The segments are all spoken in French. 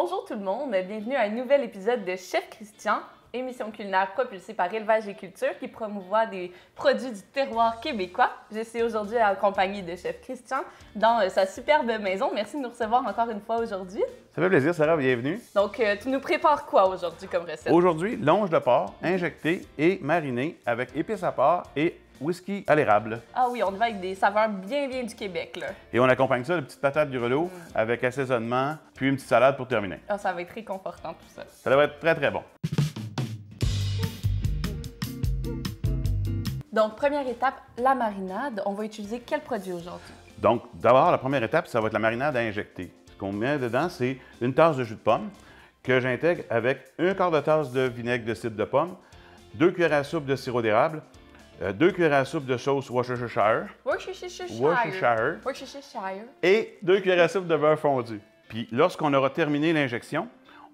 Bonjour tout le monde, bienvenue à un nouvel épisode de Chef Christian, émission culinaire propulsée par Élevage et Culture qui promouvoit des produits du terroir québécois. Je suis aujourd'hui accompagnée de Chef Christian dans sa superbe maison. Merci de nous recevoir encore une fois aujourd'hui. Ça fait plaisir, Sarah, bienvenue. Donc, tu nous prépares quoi aujourd'hui comme recette? Aujourd'hui, longe de porc injecté et mariné avec épices à porc et whisky à l'érable. Ah oui, on y va avec des saveurs bien du Québec, là. Et on accompagne ça de petites patates grelots avec assaisonnement, puis une petite salade pour terminer. Ah, ça va être réconfortant tout ça. Ça devrait être très bon. Donc, première étape, la marinade. On va utiliser quel produit aujourd'hui? Donc, d'abord, la première étape, ça va être la marinade à injecter. Ce qu'on met dedans, c'est une tasse de jus de pomme que j'intègre avec un quart de tasse de vinaigre de cidre de pomme, 2 cuillères à soupe de sirop d'érable, 2 cuillères à soupe de sauce Worcestershire et 2 cuillères à soupe de beurre fondu. Puis lorsqu'on aura terminé l'injection,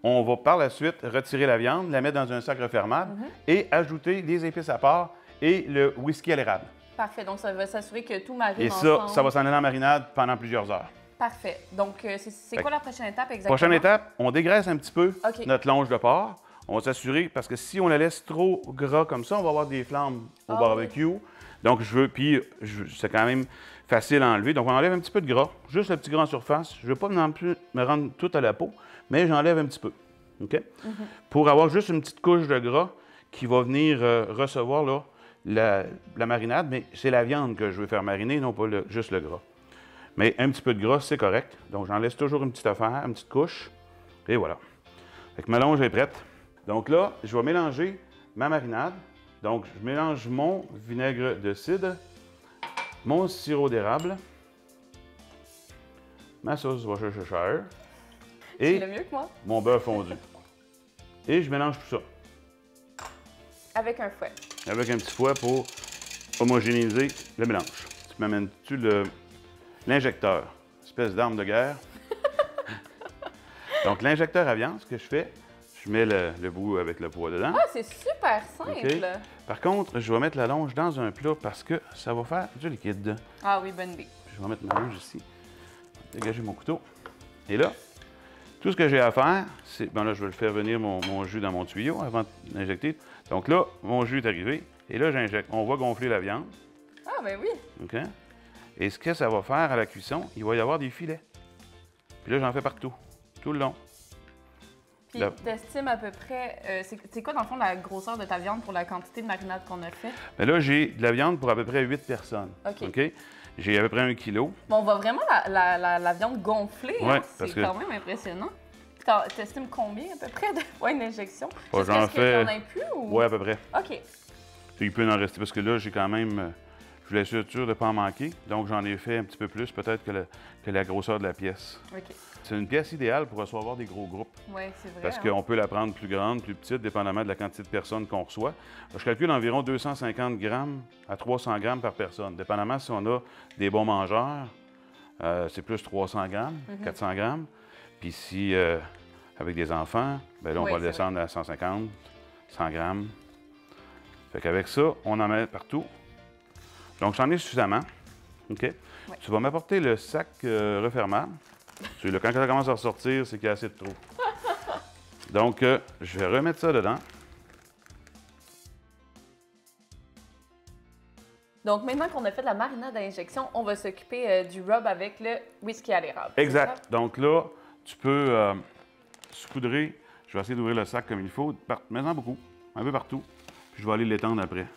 on va par la suite retirer la viande, la mettre dans un sac refermable et ajouter les épices à porc et le whisky à l'érable. Parfait, donc ça va s'assurer que tout marine Et ensemble. ça va s'en aller en marinade pendant plusieurs heures. Parfait. Donc, c'est quoi la prochaine étape exactement? Prochaine étape, on dégraisse un petit peu OK. notre longe de porc. On va s'assurer, parce que si on la laisse trop gras comme ça, on va avoir des flammes au barbecue. Oui. Donc, c'est quand même facile à enlever. Donc, on enlève un petit peu de gras, juste le petit gras en surface. Je ne veux pas non plus me rendre tout à la peau, mais j'enlève un petit peu. OK? Pour avoir juste une petite couche de gras qui va venir recevoir là, la marinade, mais c'est la viande que je veux faire mariner, non pas juste le gras. Mais un petit peu de gras, c'est correct. Donc, j'en laisse toujours une petite affaire, une petite couche. Et voilà. Fait que ma longe est prête. Donc là, je vais mélanger ma marinade. Donc, je mélange mon vinaigre de cidre, mon sirop d'érable, ma sauce Worcestershire et le mieux que moi. mon beurre fondu. Et je mélange tout ça Avec un fouet. avec un petit fouet pour homogénéiser le mélange. Tu m'amènes-tu l'injecteur, espèce d'arme de guerre? Donc, l'injecteur à viande, ce que je fais, je mets le bout avec le poids dedans. Ah, c'est super simple! OK. Par contre, je vais mettre la longe dans un plat parce que ça va faire du liquide. Ah oui, bonne idée. Je vais mettre ma longe ici. Je vais dégager mon couteau. Et là, tout ce que j'ai à faire, c'est... Bon, là, je vais le faire venir mon jus dans mon tuyau avant d'injecter. Donc là, mon jus est arrivé. Et là, j'injecte. On va gonfler la viande. Ah, ben oui. OK? Et ce que ça va faire à la cuisson, il va y avoir des filets. Puis là, j'en fais partout, tout le long. Puis, t'estimes à peu près... c'est quoi, dans le fond, la grosseur de ta viande pour la quantité de marinade qu'on a fait? Mais là, j'ai de la viande pour à peu près 8 personnes. OK. J'ai à peu près 1 kilo. Bon, on voit vraiment la viande gonfler. Ouais, hein? parce C'est que- quand même impressionnant. T'estimes combien, à peu près, de points d'injection? Bah, j'en Est-ce qu'il y en a plus ou... Oui, à peu près. OK. Il peut en rester parce que là, j'ai quand même... je voulais être sûr de ne pas en manquer. Donc, j'en ai fait un petit peu plus, peut-être, que la grosseur de la pièce. OK. C'est une pièce idéale pour recevoir des gros groupes. Oui, c'est vrai. Parce hein? qu'on peut la prendre plus grande, plus petite, dépendamment de la quantité de personnes qu'on reçoit. Je calcule environ 250 grammes à 300 grammes par personne. Dépendamment si on a des bons mangeurs, c'est plus 300 grammes, 400 grammes. Puis si, avec des enfants, bien là, on Oui, va le c'est descendre à 150, 100 grammes. Fait qu'avec ça, on en met partout. Donc, j'en ai suffisamment. OK? Oui. Tu vas m'apporter le sac refermable. Celui-là, quand ça commence à ressortir, c'est qu'il y a assez de trop. Donc, je vais remettre ça dedans. Donc, maintenant qu'on a fait de la marinade à injection, on va s'occuper du rub avec le whisky à l'érable. c'est Exact. ça? Donc là, tu peux saupoudrer. Je vais essayer d'ouvrir le sac comme il faut. Mets-en beaucoup, un peu partout. Puis je vais aller l'étendre après.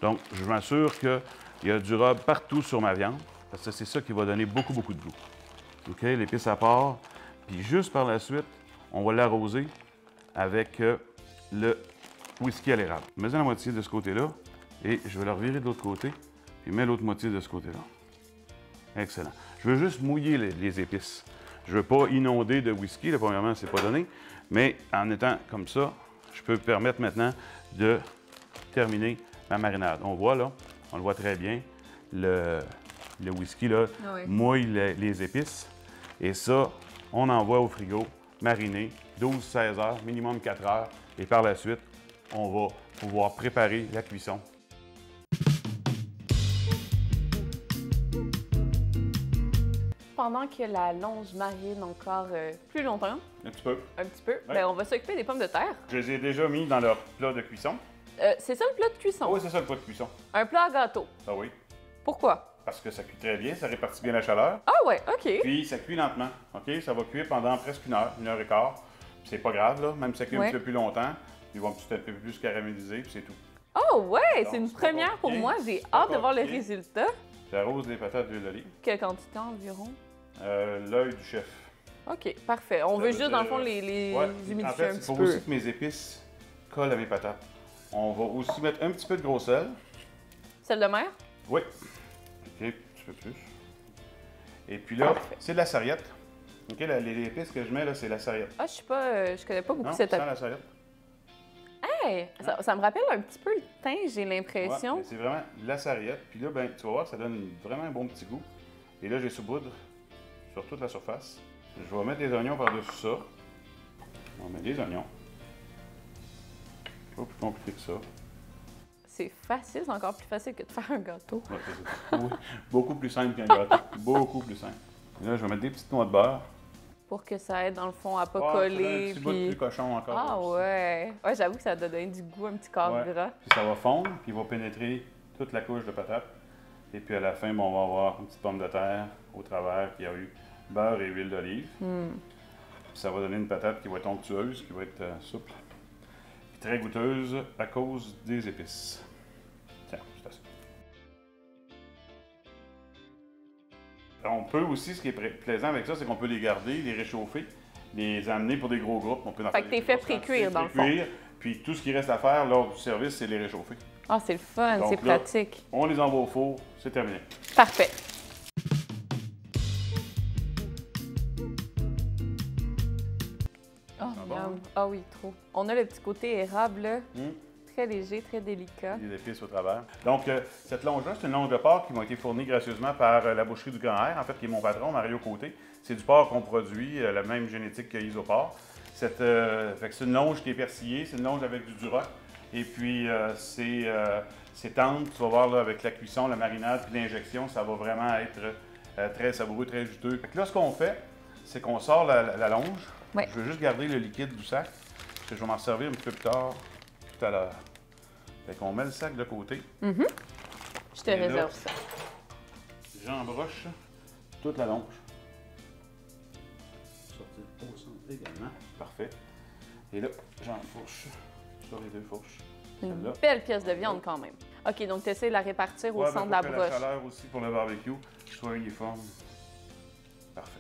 Donc, je m'assure qu'il y a du rub partout sur ma viande, parce que c'est ça qui va donner beaucoup de goût. OK? L'épice à porc. Puis juste par la suite, on va l'arroser avec le whisky à l'érable. Mets-en la moitié de ce côté-là et je vais le revirer de l'autre côté. Puis mets l'autre moitié de ce côté-là. Excellent. Je veux juste mouiller les épices. Je ne veux pas inonder de whisky. Là, premièrement, c'est pas donné. Mais en étant comme ça, je peux me permettre maintenant de terminer ma marinade. On voit là, on le voit très bien, le whisky là, Oui. mouille les épices. Et ça, on envoie au frigo mariner 12-16 heures, minimum 4 heures. Et par la suite, on va pouvoir préparer la cuisson. Pendant que la longe marine encore plus longtemps, Un petit peu. un petit peu, Ouais. ben, on va s'occuper des pommes de terre. Je les ai déjà mis dans leur plat de cuisson. C'est ça le plat de cuisson? Oui, c'est ça le plat de cuisson. Un plat à gâteau. Ah oui. Pourquoi? Parce que ça cuit très bien, ça répartit bien la chaleur. Ah ouais, OK. Puis ça cuit lentement. OK? Ça va cuire pendant presque 1 heure et quart. Puis c'est pas grave, là. Même si ça cuit un Ouais. petit peu plus longtemps, ils vont un petit peu plus caraméliser, puis c'est tout. Oh ouais, Donc, c'est une c'est pas première pour compliqué. moi. J'ai C'est pas hâte de voir le compliqué. résultat. J'arrose les patates d'huile d'olive. Quelle quantité environ? L'œil du chef. OK, parfait. On Ça veut veut juste, dans le dire, fond, les Ouais. humidifier En fait, un il petit faut peu. aussi que mes épices collent à mes patates. On va aussi mettre un petit peu de gros sel. Celle de mer? Oui. OK, un petit peu plus. Et puis là, Parfait. c'est de la sarriette. OK, les épices que je mets, là, c'est la sarriette. Ah, je connais pas beaucoup Non, cette sans la sarriette. Hey, ça me rappelle un petit peu le thym, j'ai Ouais, l'impression. mais c'est vraiment de la sarriette. Puis là, ben, tu vas voir, ça donne vraiment un bon petit goût. Et là, j'ai saupoudre sur toute la surface. Je vais mettre des oignons par-dessus ça. On va mettre des oignons. Pas plus compliqué que ça. C'est facile, c'est encore plus facile que de faire un gâteau. Ouais, c'est ça. Oui, beaucoup plus simple qu'un gâteau. Beaucoup plus simple. Et là, je vais mettre des petites noix de beurre. Pour que ça aide, dans le fond, à pas Ah, coller. un petit bout de plus cochon encore. Ah aussi. ouais. Ouais, j'avoue que ça doit donner du goût, un petit corps Ouais. gras. Puis ça va fondre, puis il va pénétrer toute la couche de patates. Et puis à la fin, bon, on va avoir une petite pomme de terre au travers qui a eu beurre et huile d'olive. Hmm. Puis ça va donner une patate qui va être onctueuse, qui va être souple. Puis très goûteuse à cause des épices. Tiens, c'est assez. On peut aussi, ce qui est plaisant avec ça, c'est qu'on peut les garder, les réchauffer, les amener pour des gros groupes. On peut en Fait faire que des t'es fait grosses quantités, pré-cuire, dans le fond. pré-cuire. Puis tout ce qui reste à faire lors du service, c'est les réchauffer. Ah, c'est le fun, Donc c'est là- pratique. On les envoie au four, c'est terminé. Parfait. Oh, bon, miam. hein? Ah oui, trop. On a le petit côté érable, là. Hum. Très léger, très délicat. Les épices au travers. Donc, cette longe-là, c'est une longe de porc qui m'a été fournie gracieusement par la boucherie du Grand Air, en fait, qui est mon patron, Mario Côté. C'est du porc qu'on produit, la même génétique que Isoport. Fait que c'est une longe qui est persillée, c'est une longe avec du duroc. Et puis, c'est tendre, tu vas voir là, avec la cuisson, la marinade puis l'injection, ça va vraiment être très savoureux, très juteux. Fait que là, ce qu'on fait, c'est qu'on sort la longe. Ouais. Je veux juste garder le liquide du sac, parce que je vais m'en servir un petit peu plus tard, tout à l'heure. Fait qu'on met le sac de côté. Je te Et là- réserve ça. J'embroche toute la longe. Sortir au centre également. Parfait. Et là, j'enfourche sur les deux fourches. Une Celle-là. belle pièce de viande quand même. OK, donc tu essaies de la répartir au Ouais, centre de ben, la pour que broche. la chaleur aussi pour le barbecue soit uniforme. Parfait.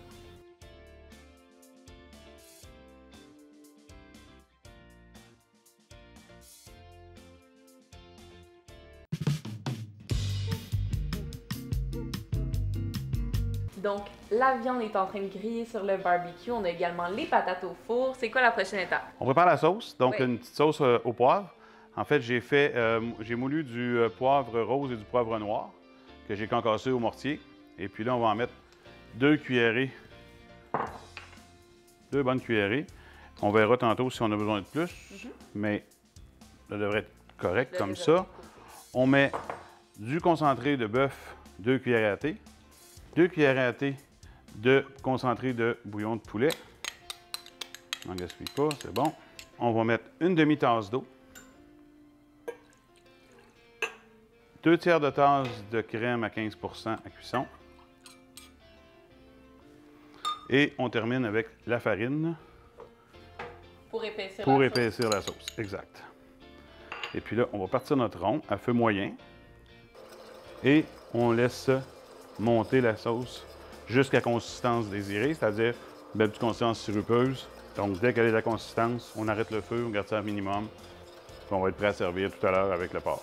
Donc, la viande est en train de griller sur le barbecue. On a également les patates au four. C'est quoi la prochaine étape? On prépare la sauce, donc Oui. une petite sauce au poivre. En fait, j'ai moulu du poivre rose et du poivre noir que j'ai concassé au mortier. Et puis là, on va en mettre 2 cuillerées, 2 bonnes cuillerées. On verra tantôt si on a besoin de plus, mais ça devrait être correct comme ça. On met du concentré de bœuf, 2 cuillerées à thé, 2 cuillerées à thé de concentré de bouillon de poulet. On n'en gaspille pas, c'est bon. On va mettre une demi-tasse d'eau, 2 tiers de tasse de crème à 15 % à cuisson. Et on termine avec la farine Pour épaissir pour la sauce. épaissir la sauce. Exact. Et puis là, on va partir notre rond à feu moyen et on laisse monter la sauce jusqu'à consistance désirée, c'est-à-dire une belle petite consistance sirupeuse. Donc, dès qu'elle est la consistance, on arrête le feu, on garde ça à minimum, puis on va être prêt à servir tout à l'heure avec le porc.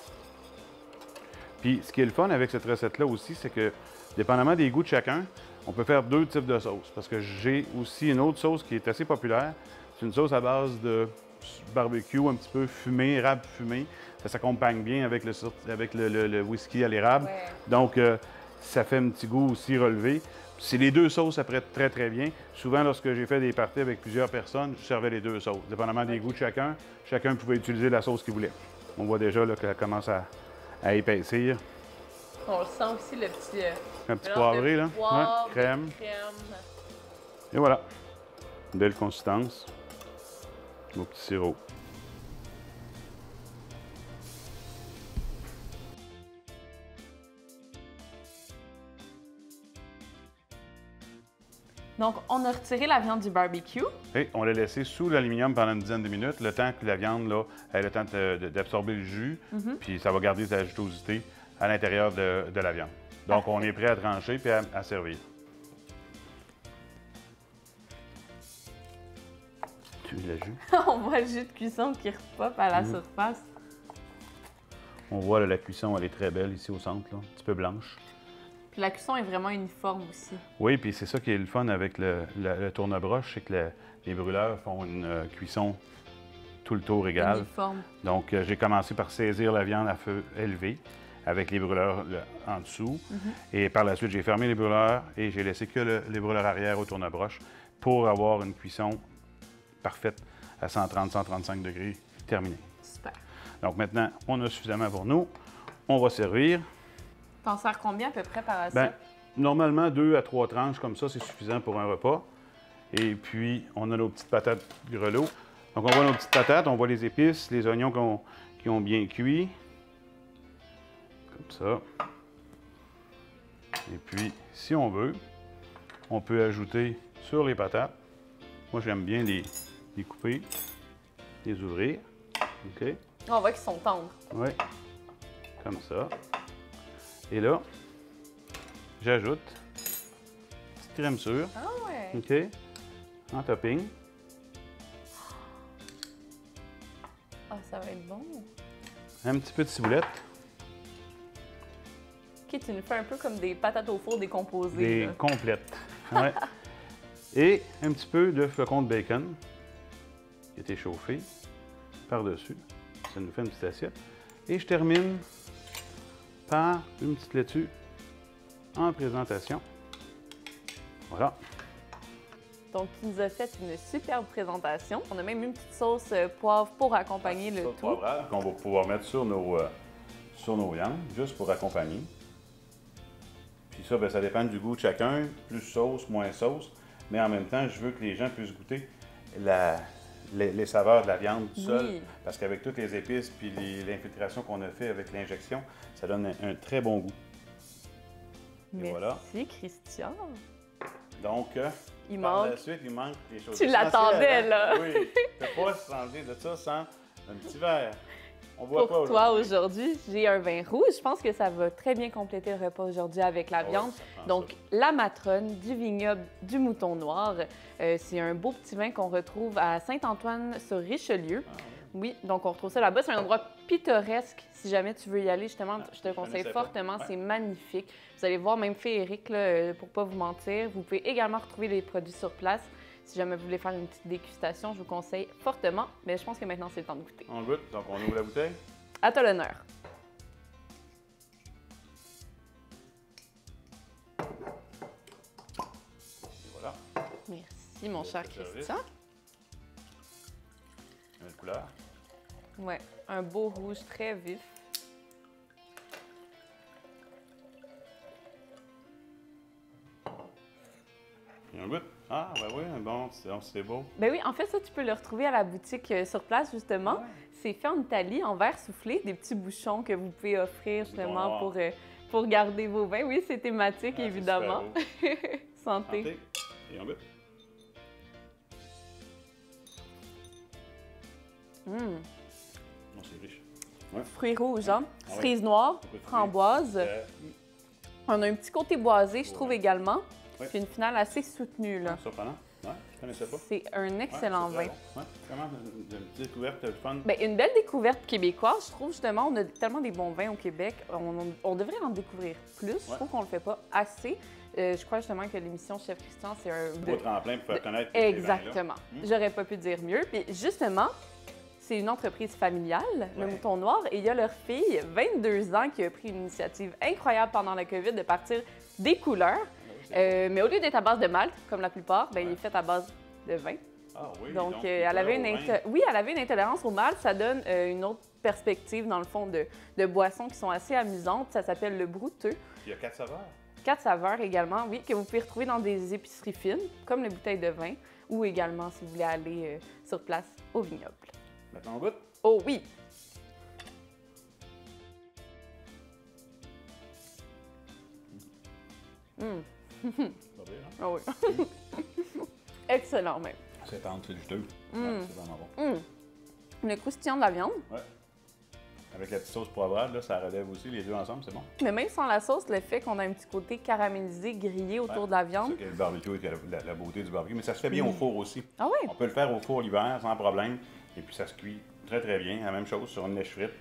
Puis, ce qui est le fun avec cette recette-là aussi, c'est que, dépendamment des goûts de chacun, on peut faire 2 types de sauces. Parce que j'ai aussi une autre sauce qui est assez populaire. C'est une sauce à base de barbecue, un petit peu fumé, érable fumé. Ça s'accompagne bien avec le whisky à l'érable. Ouais. Donc, ça fait un petit goût aussi relevé. C'est les 2 sauces, ça prête très, très bien. Souvent, lorsque j'ai fait des parties avec plusieurs personnes, je servais les 2 sauces. Dépendamment des goûts de chacun pouvait utiliser la sauce qu'il voulait. On voit déjà qu'elle commence à épaissir. On sent aussi le petit Un petit mélange poivré, de là. poivre, Ouais, crème. de crème. Et voilà. Une belle consistance. Mon petit sirop. Donc, on a retiré la viande du barbecue. Et on l'a laissé sous l'aluminium pendant une dizaine de minutes, le temps que la viande, là, elle a le temps d'absorber le jus, puis ça va garder sa jutosité à l'intérieur de la viande. Donc, on est prêt à trancher puis à servir. Tu veux le jus? On voit le jus de cuisson qui repop à la surface. On voit là, la cuisson, elle est très belle ici au centre, là, un petit peu blanche. Puis la cuisson est vraiment uniforme aussi. Oui, puis c'est ça qui est le fun avec le tourne-broche, c'est que les brûleurs font une cuisson tout le tour égal. Uniforme. Donc, j'ai commencé par saisir la viande à feu élevé avec les brûleurs en dessous. Et par la suite, j'ai fermé les brûleurs et j'ai laissé que les brûleurs arrière au tourne-broche pour avoir une cuisson parfaite à 130-135 degrés terminée. Super. Donc maintenant, on a suffisamment pour nous. On va servir. T'en sers combien à peu près par assiette? Bien, normalement, 2 à 3 tranches comme ça, c'est suffisant pour un repas. Et puis, on a nos petites patates grelots. Donc, on voit nos petites patates, on voit les épices, les oignons qui ont bien cuit. Comme ça. Et puis, si on veut, on peut ajouter sur les patates. Moi, j'aime bien les couper, les ouvrir. OK? On voit qu'ils sont tendres. Oui. Comme ça. Et là, j'ajoute petite crème sûre. Ah ouais! OK? En topping. Ah, ça va être bon. Un petit peu de ciboulette. OK, tu nous fais un peu comme des patates au four décomposées. Des là. complètes. Ouais. Et un petit peu de flocons de bacon qui a été chauffé par-dessus. Ça nous fait une petite assiette. Et je termine par une petite laitue en présentation. Voilà. Donc, tu nous as fait une superbe présentation. On a même une petite sauce poivre pour accompagner le tout. Poivrade qu'on va pouvoir mettre sur nos viandes, juste pour accompagner. Puis ça, bien, ça dépend du goût de chacun, plus sauce, moins sauce. Mais en même temps, je veux que les gens puissent goûter les saveurs de la viande seule. Oui. Parce qu'avec toutes les épices puis l'infiltration qu'on a fait avec l'injection, ça donne un très bon goût. Merci, voilà. Christian. Donc, Il par manque. la suite, il manque des choses Tu l'attendais, essentielles, hein? là. Oui, tu ne peux pas se ranger de ça sans un petit verre. On boit Pour quoi toi aujourd'hui, j'ai un vin rouge. Je pense que ça va très bien compléter le repas aujourd'hui avec la viande. ça prend Donc, la Matrone du vignoble du Mouton Noir. C'est un beau petit vin qu'on retrouve à Saint-Antoine-sur-Richelieu. Oui, donc on retrouve ça là-bas. C'est un endroit pittoresque. Si jamais tu veux y aller, justement, je te conseille connaissais pas. fortement. Ouais. C'est magnifique. Vous allez voir, même féerique, là, pour pas vous mentir. Vous pouvez également retrouver les produits sur place. Si jamais vous voulez faire une petite dégustation, je vous conseille fortement. Mais je pense que maintenant, c'est le temps de goûter. On goûte, donc on ouvre la bouteille. À toi l'honneur. Et voilà, Merci, mon cher service. Christian. une couleur. Ouais, un beau rouge très vif. Et on goûte. Ah, ben oui, bon, c'est beau. Ben oui, en fait, ça, tu peux le retrouver à la boutique sur place, justement. Ouais. C'est fait en Italie, en verre soufflé, des petits bouchons que vous pouvez offrir, justement, noir. pour garder vos vins. Oui, c'est thématique, Ah, c'est évidemment. super beau. Santé. Santé. Et on goûte. Hum. Non, c'est riche. Fruits rouges, hein? Ah ouais. Cerises noires, Beaucoup de fruits. framboises. On a un petit côté boisé, je trouve, Ouais. également. Ouais. Puis une finale assez soutenue, là. Surprenant. Ouais, je connaissais pas. C'est un excellent Ouais, vin. c'est très bon. Ouais, vraiment une petite découverte fun. Bien, une belle découverte québécoise, je trouve justement. On a tellement des bons vins au Québec. On devrait en découvrir plus. Je trouve qu'on le fait pas assez. Je crois justement que l'émission Chef Christian, c'est un... Beau tremplin pour faire connaître ces vins-là. Exactement. J'aurais pas pu dire mieux. Puis justement, c'est une entreprise familiale, le Ouais. Mouton Noir, et il y a leur fille, 22 ans, qui a pris une initiative incroyable pendant la COVID de partir des couleurs. Mais au lieu d'être à base de malt, comme la plupart, ben, il est fait à base de vin. Ah oui, Donc, il elle avait pleure au vin. oui, elle avait une intolérance au malt. Ça donne une autre perspective, dans le fond, de boissons qui sont assez amusantes. Ça s'appelle le brouteux. Il y a 4 saveurs. 4 saveurs également, oui, que vous pouvez retrouver dans des épiceries fines, comme les bouteilles de vin, ou également si vous voulez aller sur place au vignoble. Maintenant, on goûte. Oh oui! Pas pire, hein? Ah oui. Excellent même. C'est tendre, c'est juteux. Ouais, c'est vraiment bon. Le croustillant de la viande, Ouais. Avec la petite sauce poivrade, là, ça relève aussi. Les deux ensemble, c'est bon. mais même sans la sauce, le fait qu'on a un petit côté caramélisé, grillé autour de la viande. C'est le barbecue et la beauté du barbecue. Mais ça se fait bien au four aussi. Ah oui? On peut le faire au four l'hiver sans problème. Et puis ça se cuit très très bien. La même chose sur une lèche frite.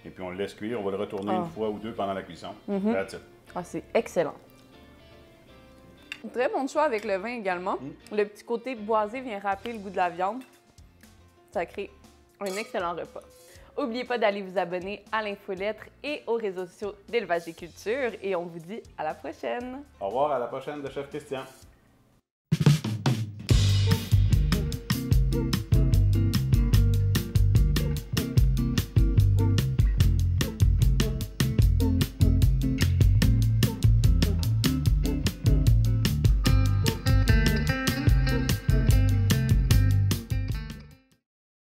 Et puis on le laisse cuire. On va le retourner une fois ou deux pendant la cuisson. That's it. Ah, c'est excellent. Très bon choix avec le vin également. Le petit côté boisé vient rappeler le goût de la viande. Ça crée un excellent repas. N'oubliez pas d'aller vous abonner à l'infolettre et aux réseaux sociaux d'Élevage et Culture. Et on vous dit à la prochaine! Au revoir, à la prochaine de Chef Christian.